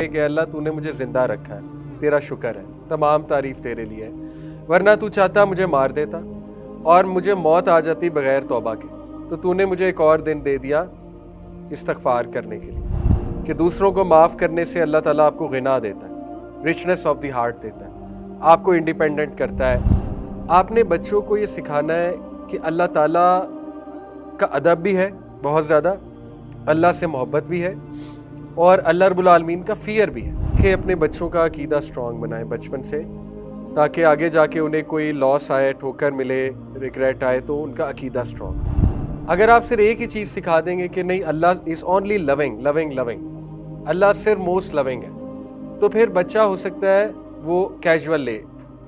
कि अल्लाह तूने मुझे ज़िंदा रखा है, तेरा शुक्र है, तमाम तारीफ़ तेरे लिए है, वरना तू चाहता मुझे मार देता और मुझे मौत आ जाती बग़ैर तौबा के। तो तूने मुझे एक और दिन दे दिया इस्तिग़फ़ार करने के लिए कि दूसरों को माफ़ करने से अल्लाह ताला आपको ग़िना देता है, रिचनेस ऑफ द हार्ट देता है, आपको इंडिपेंडेंट करता है। आपने बच्चों को ये सिखाना है कि अल्लाह ताला का अदब भी है बहुत ज़्यादा, अल्लाह से मोहब्बत भी है और अल्लाह रब्बुल आलमीन का फ़ियर भी है कि अपने बच्चों का अकीदा स्ट्रॉन्ग बनाएं बचपन से, ताकि आगे जाके उन्हें कोई लॉस आए, ठोकर मिले, रिग्रेट आए तो उनका अकीदा स्ट्रॉन्ग। अगर आप सिर्फ एक ही चीज़ सिखा देंगे कि नहीं अल्लाह is only loving loving loving, अल्लाह सिर्फ मोस्ट लविंग है, तो फिर बच्चा हो सकता है वो कैजुअल ले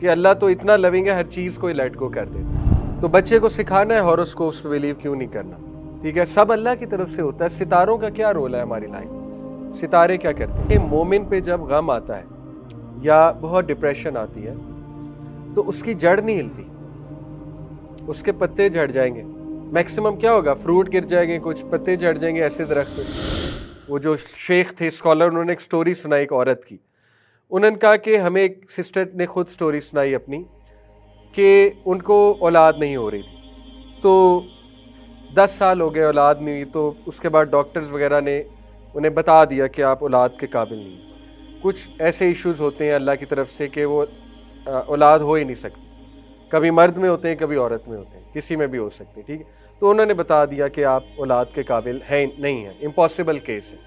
कि अल्लाह तो इतना लविंग है, हर चीज़ को लेट गो कर दे। तो बच्चे को सिखाना है हॉरोस्कोप्स पे बिलीव क्यों नहीं करना, ठीक है, सब अल्लाह की तरफ से होता है। सितारों का क्या रोल है हमारी लाइफ, सितारे क्या करते हैं। मोमिन पे जब गम आता है या बहुत डिप्रेशन आती है तो उसकी जड़ नहीं हिलती, उसके पत्ते झड़ जाएंगे। मैक्सिमम क्या होगा, फ्रूट गिर जाएंगे, कुछ पत्ते झड़ जाएंगे, ऐसे दरख्त। वो जो शेख थे स्कॉलर, उन्होंने एक स्टोरी सुनाई एक औरत की। उन्होंने कहा कि हमें एक सिस्टर ने खुद स्टोरी सुनाई अपनी कि उनको औलाद नहीं हो रही थी, तो 10 साल हो गए औलाद नहीं हुई। तो उसके बाद डॉक्टर्स वगैरह ने उन्हें बता दिया कि आप औलाद के काबिल नहीं। कुछ ऐसे इश्यूज होते हैं अल्लाह की तरफ से कि वो औलाद हो ही नहीं सकती, कभी मर्द में होते हैं, कभी औरत में होते हैं, किसी में भी हो सकते हैं, ठीक है। तो उन्होंने बता दिया कि आप औलाद के काबिल है नहीं है, इम्पॉसिबल केस है।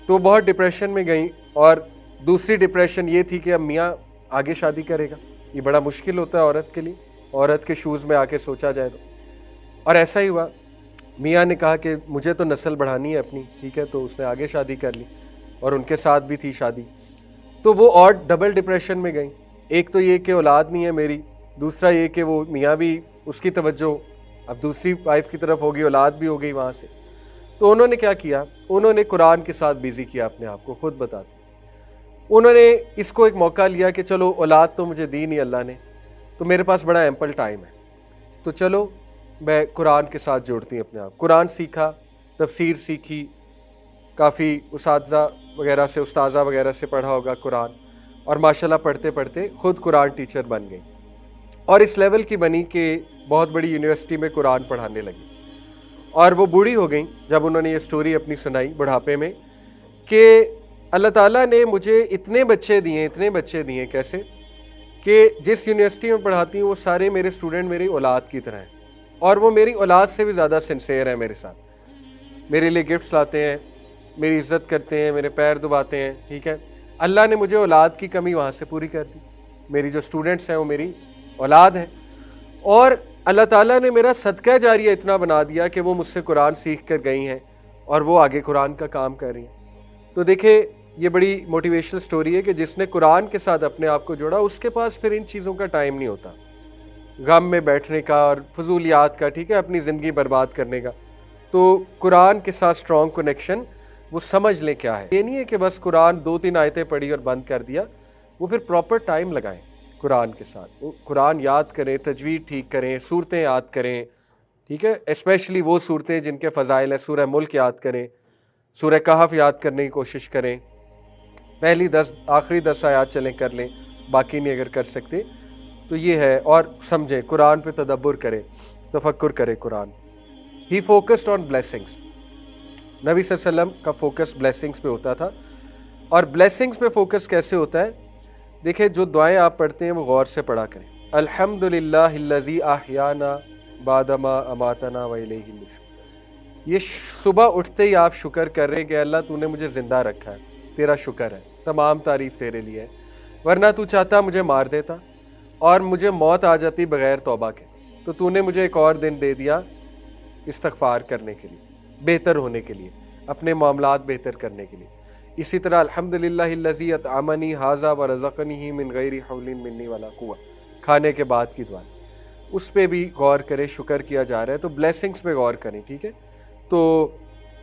तो बहुत डिप्रेशन में गई और दूसरी डिप्रेशन ये थी कि अब मियाँ आगे शादी करेगा, ये बड़ा मुश्किल होता है औरत के लिए, औरत के शूज़ में आके सोचा जाए तो। और ऐसा ही हुआ, मियाँ ने कहा कि मुझे तो नस्ल बढ़ानी है अपनी, ठीक है, तो उसने आगे शादी कर ली और उनके साथ भी थी शादी। तो वो और डबल डिप्रेशन में गई, एक तो ये कि औलाद नहीं है मेरी, दूसरा ये कि वो मियाँ भी उसकी तवज्जो अब दूसरी वाइफ की तरफ होगी, औलाद भी हो गई वहाँ से। तो उन्होंने क्या किया, उन्होंने कुरान के साथ बिज़ी किया अपने आप को, खुद बताते। उन्होंने इसको एक मौका लिया कि चलो औलाद तो मुझे दी नहीं अल्लाह ने, तो मेरे पास बड़ा एम्पल टाइम है, तो चलो मैं कुरान के साथ जोड़ती हूँ अपने आप। कुरान सीखा, तफसीर सीखी, काफ़ी उस्ताज़ा वगैरह से, उस्ताज़ा वगैरह से पढ़ा होगा कुरान, और माशाल्लाह पढ़ते पढ़ते ख़ुद कुरान टीचर बन गई और इस लेवल की बनी कि बहुत बड़ी यूनिवर्सिटी में कुरान पढ़ाने लगी। और वो बूढ़ी हो गई जब उन्होंने ये स्टोरी अपनी सुनाई बुढ़ापे में कि अल्लाह ताला ने मुझे इतने बच्चे दिए, कैसे कि जिस यूनिवर्सिटी में पढ़ाती हूँ वो सारे मेरे स्टूडेंट मेरी औलाद की तरह हैं और वो मेरी औलाद से भी ज़्यादा सिंसेयर है मेरे साथ, मेरे लिए गिफ्ट्स लाते हैं, मेरी इज़्ज़त करते हैं, मेरे पैर दबाते हैं, ठीक है। अल्लाह ने मुझे औलाद की कमी वहाँ से पूरी कर दी, मेरी जो स्टूडेंट्स हैं वो मेरी औलाद हैं। और अल्लाह ताला ने मेरा सदका जारिया इतना बना दिया कि वो मुझसे कुरान सीख कर गई हैं और वो आगे कुरान का काम कर रही हैं। तो देखिए ये बड़ी मोटिवेशनल स्टोरी है कि जिसने कुरान के साथ अपने आप को जोड़ा, उसके पास फिर इन चीज़ों का टाइम नहीं होता, गम में बैठने का और फजूलियात का, ठीक है, अपनी ज़िंदगी बर्बाद करने का। तो कुरान के साथ स्ट्रॉन्ग कनेक्शन, वो समझ लें क्या है। ये नहीं है कि बस कुरान 2-3 आयतें पढ़ी और बंद कर दिया, वो फिर प्रॉपर टाइम लगाएं कुरान के साथ, वो कुरान याद करें, तजवीद ठीक करें, सूरतें याद करें, ठीक है, स्पेशली वो सूरतें जिनके फ़ज़ाइल हैं। सूरह मुल्क याद करें, सूरह कहफ याद करने की कोशिश करें, पहली 10 आखिरी 10 आयात चलें कर लें, बाकी नहीं अगर कर सकते तो ये है। और समझें, कुरान पे तदब्बुर करें, तफक्कुर करें कुरान। ही फोकस्ड ऑन ब्लेसिंग्स, नबी सल्लल्लाहु अलैहि वसल्लम का फोकस ब्लेसिंग्स पे होता था। और ब्लेसिंग्स पे फोकस कैसे होता है, देखिए जो दुआएं आप पढ़ते हैं वो गौर से पढ़ा करें। अल्हम्दुलिल्लाहिल्लज़ी अहयाना बादमा अमातना व इलैहि नुशूर, ये सुबह उठते ही आप शुक्र कर रहे हैं कि अल्लाह तूने मुझे ज़िंदा रखा है, तेरा शुक्र है, तमाम तारीफ़ तेरे लिए है, वरना तू चाहता मुझे मार देता और मुझे मौत आ जाती बग़ैर तौबा के, तो तूने मुझे एक और दिन दे दिया इस्तिग़फ़ार करने के लिए, बेहतर होने के लिए, अपने मामलात बेहतर करने के लिए। इसी तरह अल्हम्दुलिल्लाहिल्लज़ी अतअमनी हाज़ा व रज़क़नी मिन गैरि हौलिन मिन्नी वला कुव्वा, खाने के बाद की दुआ, उस पर भी गौर करें, शुक्र किया जा रहा है तो ब्लेसिंग्स पे गौर करें, ठीक है। तो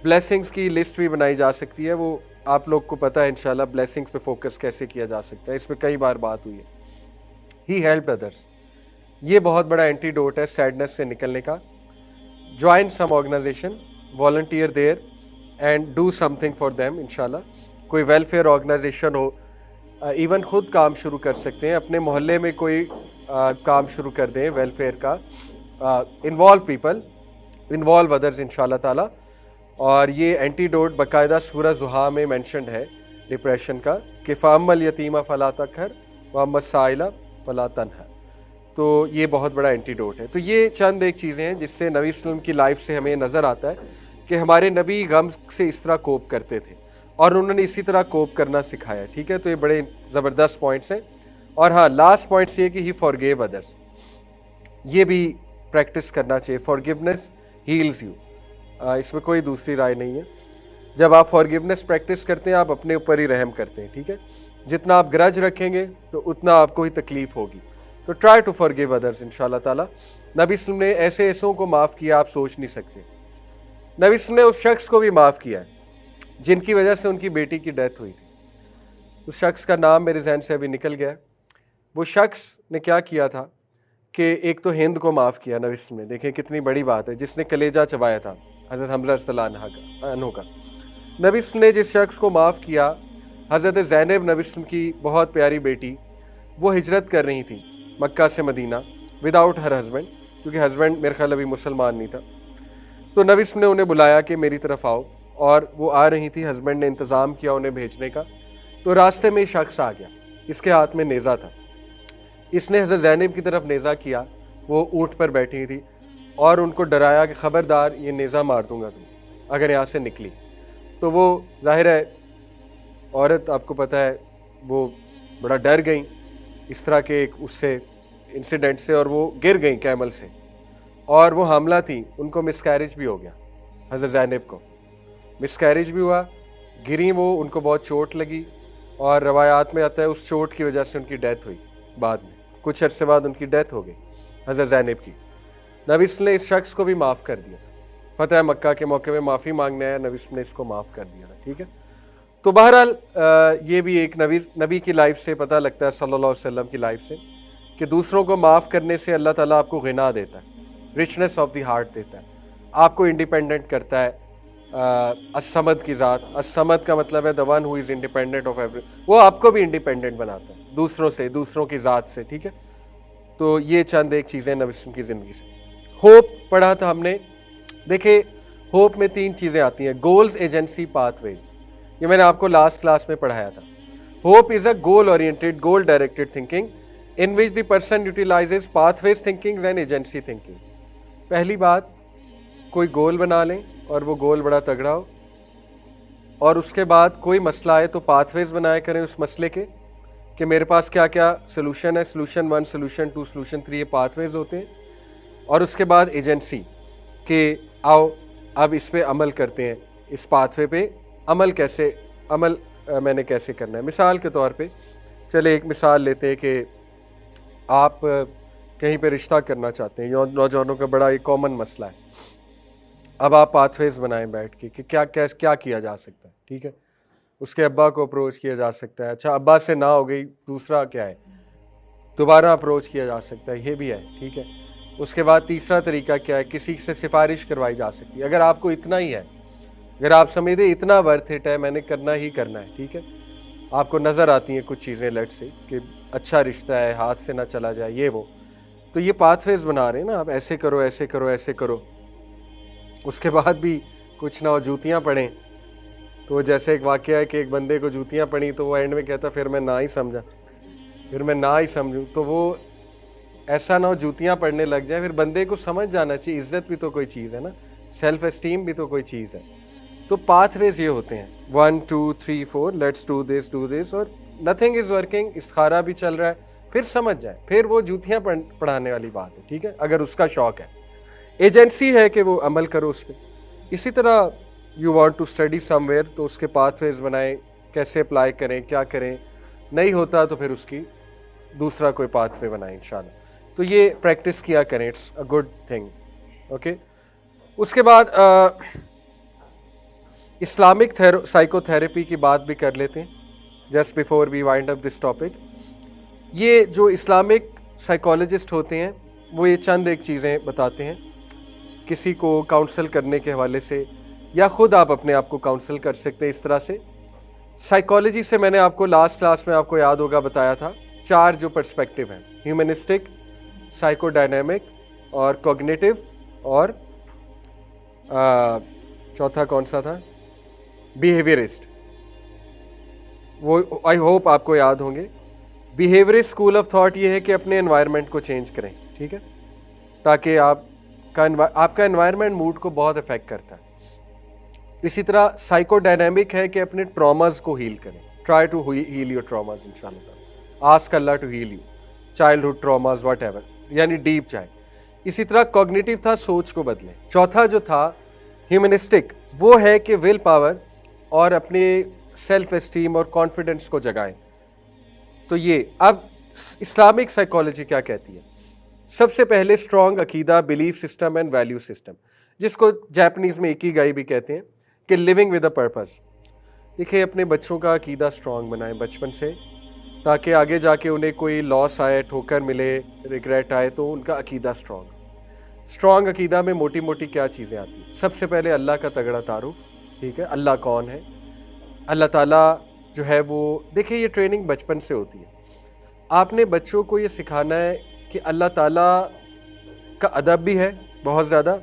ब्लेसिंग्स की लिस्ट भी बनाई जा सकती है, वो आप लोग को पता है इंशाल्लाह ब्लेसिंग्स पे फोकस कैसे किया जा सकता है, इस पर कई बार बात हुई है। ही हेल्प्ड अदर्स, ये बहुत बड़ा एंटीडोट है सैडनेस से निकलने का। Join some organisation, volunteer there and do something for them इंशाल्लाह। कोई वेलफेयर ऑर्गेनाइजेशन हो, इवन खुद काम शुरू कर सकते हैं, अपने मोहल्ले में कोई काम शुरू कर दें वेलफेयर का, इन्वॉल्व पीपल, इन्वॉल्व अदर्स इंशाल्लाह ताला। और ये एंटीडोट बाकायदा सूरह ज़ुहा में मेंशन्ड है डिप्रेशन का कि फ़अम्मल यतीमा फ़ला तक़हर व अम्मा साइला फ़ला तनहर। तो ये बहुत बड़ा एंटीडोट है। तो ये चंद एक चीज़ें हैं जिससे नबी वसल्लम की लाइफ से हमें नज़र आता है कि हमारे नबी गम से इस तरह कोप करते थे और उन्होंने इसी तरह कोप करना सिखाया। ठीक है, तो ये बड़े ज़बरदस्त पॉइंट्स हैं। और हाँ, लास्ट पॉइंट्स ये कि ही फॉरगिव अदर्स, ये भी प्रैक्टिस करना चाहिए। फॉरगिवनेस हील्स यू, इसमें कोई दूसरी राय नहीं है। जब आप फॉरगिवनेस प्रैक्टिस करते हैं आप अपने ऊपर ही रहम करते हैं। ठीक है, जितना आप ग्रज रखेंगे तो उतना आपको ही तकलीफ होगी। तो ट्राई टू फॉरगिव अदर्स इंशाल्लाह ताला। नबी वसल्लम ने ऐसे ऐसों को माफ़ किया आप सोच नहीं सकते। नबी वसल्लम ने उस शख्स को भी माफ़ किया है जिनकी वजह से उनकी बेटी की डेथ हुई थी। उस शख्स का नाम मेरे जहन से अभी निकल गया है। वो शख्स ने क्या किया था कि एक तो हिंद को माफ़ किया नबी वसल्लम ने, देखें कितनी बड़ी बात है, जिसने कलेजा चबाया था हज़रत हमज़ा रज़ियल्लाहु अन्हु का। नबी वसल्लम ने जिस शख्स को माफ़ किया, हज़रत ज़ैनब नबी वसल्लम की बहुत प्यारी बेटी, वो हिजरत कर रही थी मक्का से मदीना विदाउट हर हस्बैंड, क्योंकि हस्बैंड मेरे ख्याल अभी मुसलमान नहीं था। तो नबी वसल्लम ने उन्हें बुलाया कि मेरी तरफ आओ, और वो आ रही थी, हस्बैंड ने इंतज़ाम किया उन्हें भेजने का। तो रास्ते में शख्स आ गया, इसके हाथ में नेज़ा था। इसने हज़रत ज़ैनब की तरफ नेज़ा किया, वो ऊँट पर बैठी थी, और उनको डराया कि ख़बरदार ये नेज़ा मार दूंगा तुम अगर यहाँ से निकली। तो वो जाहिर है औरत, आपको पता है, वो बड़ा डर गई इस तरह के एक उससे इंसिडेंट से, और वो गिर गई कैमल से, और वो हामला थी, उनको मिसकैरेज भी हो गया। हज़रत ज़ैनब को मिसकैरेज भी हुआ, गिरी वो, उनको बहुत चोट लगी, और रवायात में आता है उस चोट की वजह से उनकी डेथ हुई। बाद में कुछ अरसे बाद उनकी डेथ हो गई हज़रत ज़ैनब की। नबी वसल्लम ने इस शख्स को भी माफ़ कर दिया। फतह मक्का के मौके में माफ़ी मांगने आया, नबी वसल्लम ने इसको माफ़ कर दिया था। ठीक है, तो बहरहाल ये भी एक नबी की लाइफ से पता लगता है, सल्लल्लाहु अलैहि वसल्लम की लाइफ से, कि दूसरों को माफ़ करने से अल्लाह ताला आपको गिना देता है, रिचनेस ऑफ द हार्ट देता है, आपको इंडिपेंडेंट करता है। असमद की ज़ात, असमद का मतलब है the one who is independent of every, वो आपको भी इंडिपेंडेंट बनाता है दूसरों से, दूसरों की ज़ात से। ठीक है, तो ये चंद एक चीज़ें नबी वसल्लम की ज़िंदगी से। होप पढ़ा था हमने। देखिए, होप में 3 चीज़ें आती हैं, गोल्स, एजेंसी, पाथवेज। ये मैंने आपको लास्ट क्लास में पढ़ाया था। Hope is a goal oriented, goal directed thinking in which the person utilises pathways thinking and agency thinking. पहली बात, कोई गोल बना लें और वो गोल बड़ा तगड़ा हो, और उसके बाद कोई मसला आए तो पाथवेज बनाया करें उस मसले के, कि मेरे पास क्या क्या सोल्यूशन है, सोल्यूशन 1, सोल्यूशन 2, सोल्यूशन 3, ये पाथवेज होते हैं। और उसके बाद एजेंसी, कि आओ अब इस पे अमल करते हैं, इस पाथवे पे अमल मैंने कैसे करना है। मिसाल के तौर पे चले एक मिसाल लेते हैं कि आप कहीं पे रिश्ता करना चाहते हैं, नौजवानों का बड़ा एक कॉमन मसला है। अब आप पाथवेज बनाएं बैठ के कि क्या किया जा सकता है। ठीक है, उसके अब्बा को अप्रोच किया जा सकता है, अच्छा अब्बा से ना हो गई, दूसरा क्या है, दोबारा अप्रोच किया जा सकता है, ये भी है। ठीक है, उसके बाद तीसरा तरीका क्या है, किसी से सिफारिश करवाई जा सकती है। अगर आपको इतना ही है, अगर आप समझते इतना वर्थ इट है, मैंने करना ही करना है, ठीक है, आपको नज़र आती हैं कुछ चीज़ें लेट से कि अच्छा रिश्ता है, हाथ से ना चला जाए, ये वो, तो ये पाथवेज बना रहे हैं ना आप, ऐसे करो ऐसे करो ऐसे करो। उसके बाद भी कुछ ना हो, जूतियाँ पड़ें, तो जैसे एक वाक़या है कि एक बंदे को जूतियाँ पड़ी, तो वो एंड में कहता फिर मैं ना ही समझा, फिर मैं ना ही समझूँ। तो वो ऐसा ना हो जूतियाँ पड़ने लग जाए, फिर बंदे को समझ जाना चाहिए इज़्ज़त भी तो कोई चीज़ है ना, सेल्फ एस्टीम भी तो कोई चीज़ है। तो पाथवेज ये होते हैं 1 2 3 4, लेट्स डू दिस, और नथिंग इज़ वर्किंग, इस्खारा भी चल रहा है, फिर समझ जाए, फिर वो जूतियाँ पढ़ाने वाली बात है। ठीक है, अगर उसका शौक़ है। एजेंसी है कि वो अमल करो उस पर। इसी तरह you want to study somewhere, तो उसके पाथवेज बनाएं, कैसे अप्लाई करें, क्या करें, नहीं होता तो फिर उसकी दूसरा कोई पाथवे बनाएं इंशाल्लाह। तो ये प्रैक्टिस किया करें, it's a good thing. Okay, उसके बाद इस्लामिक साइकोथेरेपी की बात भी कर लेते हैं, just before we wind up this topic. ये जो इस्लामिक साइकोलॉजिस्ट होते हैं, वो ये चंद एक चीज़ें बताते हैं किसी को काउंसल करने के हवाले से, या ख़ुद आप अपने आप को काउंसल कर सकते हैं इस तरह से साइकोलॉजी से मैंने आपको लास्ट क्लास में आपको याद होगा बताया था 4 जो पर्सपेक्टिव हैं, ह्यूमनिस्टिक, साइकोडायनेमिक और कॉग्निटिव और चौथा कौन सा था, बिहेवियरिस्ट। वो आई होप आपको याद होंगे। बिहेवियरिस्ट स्कूल ऑफ थॉट ये है कि अपने एनवायरनमेंट को चेंज करें, ठीक है, ताकि आपका एनवायरनमेंट मूड को बहुत अफेक्ट करता है। इसी तरह साइकोडायनेमिक है कि अपने ट्रॉमास को हील करें, try to heal your traumas इंशाल्लाह, आस्क अल्लाह to heal you, childhood traumas whatever, यानी डीप जाए। इसी तरह कॉग्निटिव था, सोच को बदलें। चौथा जो था ह्यूमनिस्टिक, वो है कि विल पावर और अपने सेल्फ एस्टीम और कॉन्फिडेंस को जगाएं। तो ये अब इस्लामिक साइकोलॉजी क्या कहती है? सबसे पहले स्ट्रॉन्ग अकीदा, belief system and value system, जिसको जापानीज में इकिगाई भी कहते हैं, कि लिविंग विद अ पर्पस। देखिए, अपने बच्चों का अकीदा स्ट्रॉन्ग बनाएं बचपन से, ताकि आगे जाके उन्हें कोई लॉस आए, ठोकर मिले, रिग्रेट आए, तो उनका अकीदा स्ट्रॉन्ग अकीदा में मोटी मोटी क्या चीज़ें आती हैं? सबसे पहले अल्लाह का तगड़ा तारुफ, ठीक है, अल्लाह कौन है, अल्लाह ताला जो है वो, देखिए ये ट्रेनिंग बचपन से होती है। आपने बच्चों को ये सिखाना है कि अल्लाह ताला का अदब भी है बहुत ज़्यादा,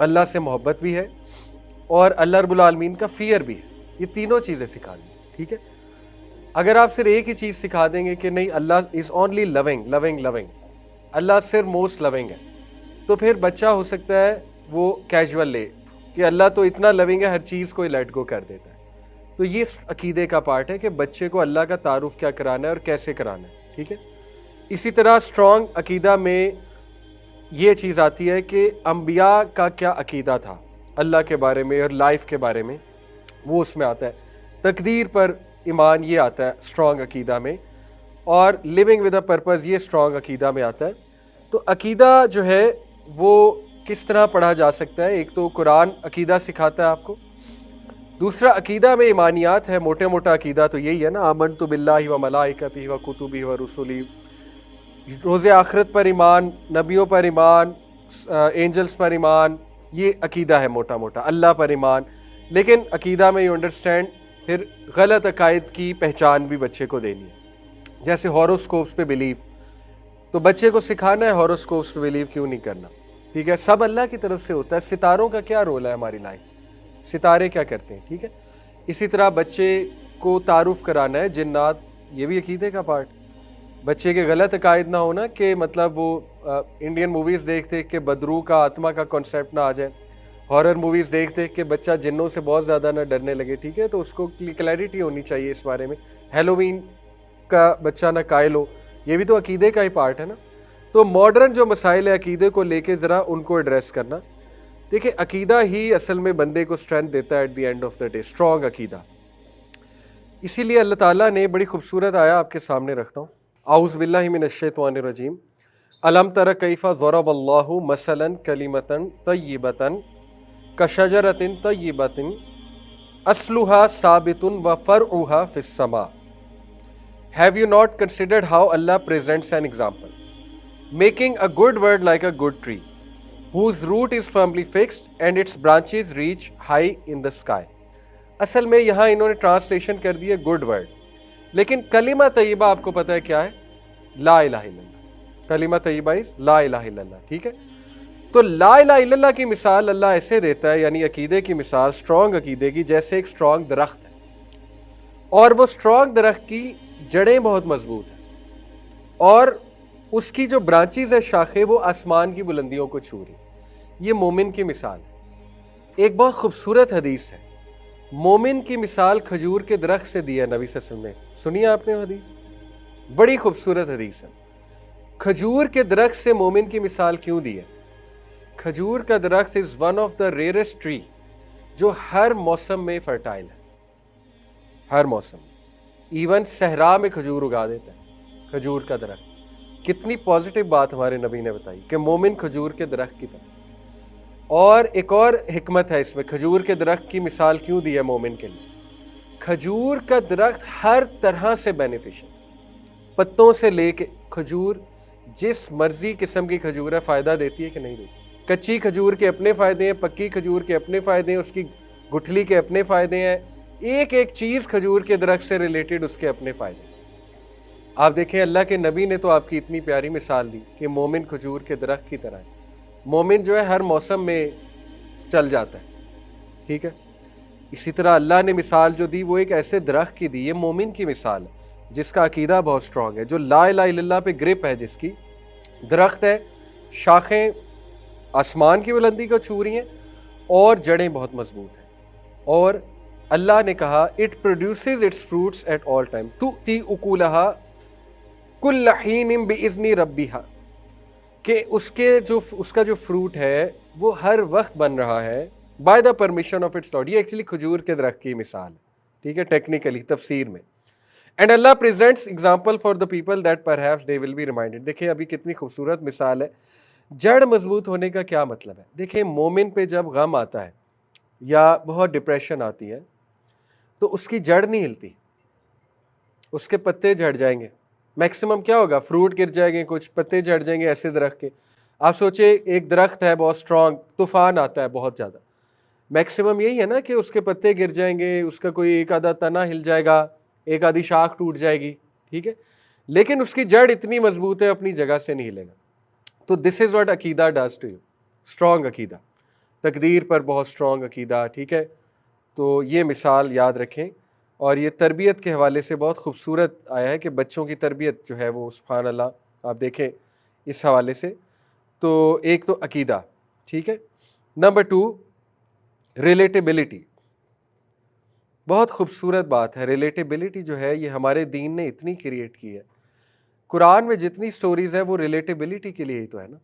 अल्लाह से मोहब्बत भी है, और अल्लाह रब्बुल आलमीन का फियर भी है। ये तीनों चीज़ें सिखानी, ठीक है। अगर आप सिर्फ एक ही चीज़ सिखा देंगे कि नहीं अल्लाह is only loving loving loving, अल्लाह सिर्फ मोस्ट लविंग है, तो फिर बच्चा हो सकता है वो कैजुअल ले कि अल्लाह तो इतना लविंग है, हर चीज़ को लेट गो कर देता है। तो ये अकीदे का पार्ट है कि बच्चे को अल्लाह का तारुफ क्या कराना है और कैसे कराना है, ठीक है। इसी तरह स्ट्रॉन्ग अकीदा में ये चीज़ आती है कि अम्बिया का क्या अकीदा था अल्लाह के बारे में और लाइफ के बारे में, वो उसमें आता है। तकदीर पर ईमान ये आता है स्ट्रॉन्ग अकीदा में, और लिविंग विद अ पर्पस ये स्ट्रॉन्ग अकीदा में आता है। तो अकीदा जो है वो किस तरह पढ़ा जा सकता है? एक तो कुरान अकीदा सिखाता है आपको, दूसरा अकीदा में ईमानियात है, मोटे मोटा अकीदा तो यही है ना, आमनतु बिल्लाहि व मलाइकतिही व कुतुबिही व रुसुली, रोज़े आखिरत पर ईमान, नबियों पर ईमान, एंजल्स पर ईमान, ये अकीदा है मोटा मोटा, अल्लाह पर ईमान। लेकिन अकीदा में यू अंडरस्टैंड फिर गलत अकायद की पहचान भी बच्चे को देनी है, जैसे हॉरोस्कोप्स पे बिलीव, तो बच्चे को सिखाना है हॉरोस्कोप्स पे बिलीव क्यों नहीं करना, ठीक है, सब अल्लाह की तरफ से होता है। सितारों का क्या रोल है हमारी लाइफ, सितारे क्या करते हैं, ठीक है। इसी तरह बच्चे को तारुफ कराना है जिन्नात, ये भी अकीदे का पार्ट। बच्चे के गलत अकायद ना होना कि मतलब वो इंडियन मूवीज़ देख देख के बदरू का, आत्मा का कॉन्सेप्ट ना आ जाए, हॉरर मूवीज़ देख देख के बच्चा जिन्नों से बहुत ज़्यादा ना डरने लगे, ठीक है। तो उसको क्लैरिटी होनी चाहिए इस बारे में। हेलोवीन का बच्चा ना कायल हो, ये भी तो अकीदे का ही पार्ट है ना। तो मॉडर्न जो मसाइल है अकीदे को लेके ज़रा उनको एड्रेस करना। देखिए, अकीदा ही असल में बंदे को स्ट्रेंथ देता है at the end of the day, strong अकीदा। इसीलिए अल्लाह ताला ने बड़ी खूबसूरत आया आपके सामने रखता हूँ, औज़ु बिल्लाहि मिनश्शैतानिर रजीम, अलम तरा कैफ़ा ज़रबल्लाहु मसलन कलिमतन तय्यिबतन कशजरतिन तय्यिबतिन अस्लुहा साबितुन व फ़रउहा फ़िस्समा। Have you not considered how अल्लाह presents an example, making a good word like a good tree whose root is firmly fixed and its branches reach high in the sky। असल में यहाँ इन्होंने ट्रांसलेशन कर दिया गुड वर्ड, लेकिन कलिमा तय्यबा आपको पता है क्या है? ला इलाहा इल्लल्लाह। कलिमा तय्यबा इज ला इलाहा इल्लल्लाह, ठीक है। तो ला इलाहा इल्लल्लाह की मिसाल अल्लाह ऐसे देता है, यानी अकीदे की मिसाल, स्ट्रॉन्ग अकीदे की, जैसे एक स्ट्रॉन्ग दरख्त है, और वो स्ट्रॉन्ग दरख्त की जड़ें बहुत मजबूत हैं, और उसकी जो ब्रांचेज है, शाखें, वो आसमान की बुलंदियों को छू रही। ये मोमिन की मिसाल है। एक बहुत खूबसूरत हदीस है, मोमिन की मिसाल खजूर के दरख्त से दी है नबी सल्लल्लाहु अलैहि वसल्लम ने। सुनिए आपने हदीस, बड़ी खूबसूरत हदीस है। खजूर के दरख्त से मोमिन की मिसाल क्यों दी है? खजूर का दरख्त is one of the rarest tree जो हर मौसम में फर्टाइल है, हर मौसम, इवन सहरा में खजूर उगा देता है खजूर का दरख्त। कितनी पॉजिटिव बात हमारे नबी ने बताई कि मोमिन खजूर के दरख्त की तरह। और एक और हिकमत है इसमें, खजूर के दरख्त की मिसाल क्यों दी है मोमिन के लिए? खजूर का दरख्त हर तरह से बेनिफिशियल, पत्तों से लेके, खजूर जिस मर्जी किस्म की खजूर है फ़ायदा देती है कि नहीं देती। कच्ची खजूर के अपने फ़ायदे हैं, पक्की खजूर के अपने फ़ायदे हैं, उसकी गुठली के अपने फ़ायदे हैं, एक एक चीज़ खजूर के दरख्त से रिलेटेड उसके अपने फ़ायदे। आप देखें अल्लाह के नबी ने तो आपकी इतनी प्यारी मिसाल दी कि मोमिन खजूर के दरख्त की तरह है। मोमिन जो है हर मौसम में चल जाता है, ठीक है। इसी तरह अल्लाह ने मिसाल जो दी वो एक ऐसे दरख्त की दी, ये मोमिन की मिसाल है जिसका अकीदा बहुत स्ट्रांग है, जो ला इलाहा इल्लल्लाह पे ग्रिप है, जिसकी दरख्त है, शाखें आसमान की बुलंदी को छू रही हैं और जड़ें बहुत मजबूत हैं। और अल्लाह ने कहा it produces its fruits at all time तुती उकूलहा कुल्ल हीन बिइज़्नि रब्बिहा, कि उसका जो फ्रूट है वो हर वक्त बन रहा है by the permission of its Lord. ये एक्चुअली खजूर के दरख्त की मिसाल है, ठीक है, टेक्निकली तफसीर में। And Allah presents example for the people that perhaps they will be reminded. देखिए अभी कितनी खूबसूरत मिसाल है। जड़ मजबूत होने का क्या मतलब है? देखिए मोमिन पे जब गम आता है या बहुत डिप्रेशन आती है तो उसकी जड़ नहीं हिलती, उसके पत्ते झड़ जाएंगे। मैक्सिमम क्या होगा, फ्रूट गिर जाएंगे, कुछ पत्ते झड़ जाएंगे ऐसे दरख्त के। आप सोचिए एक दरख्त है बहुत स्ट्रांग, तूफान आता है बहुत ज़्यादा, मैक्सिमम यही है ना कि उसके पत्ते गिर जाएंगे, उसका कोई एक आधा तना हिल जाएगा, एक आधी शाख टूट जाएगी, ठीक है, लेकिन उसकी जड़ इतनी मजबूत है अपनी जगह से नहीं हिलेगा। तो दिस इज़ व्हाट अकीदा डज टू यू, स्ट्रॉन्ग अकीदा, तकदीर पर बहुत स्ट्रॉन्ग अकीदा, ठीक है। तो ये मिसाल याद रखें। और ये तरबियत के हवाले से बहुत खूबसूरत आया है कि बच्चों की तरबियत जो है वो सुभान अल्लाह, आप देखें इस हवाले से। तो एक तो अकीदा, ठीक है। नंबर 2 रिलेटेबिलिटी, बहुत खूबसूरत बात है। रिलेटेबिलिटी जो है ये हमारे दीन ने इतनी क्रिएट की है। कुरान में जितनी स्टोरीज़ है वो रिलेटेबिलिटी के लिए ही तो है ना।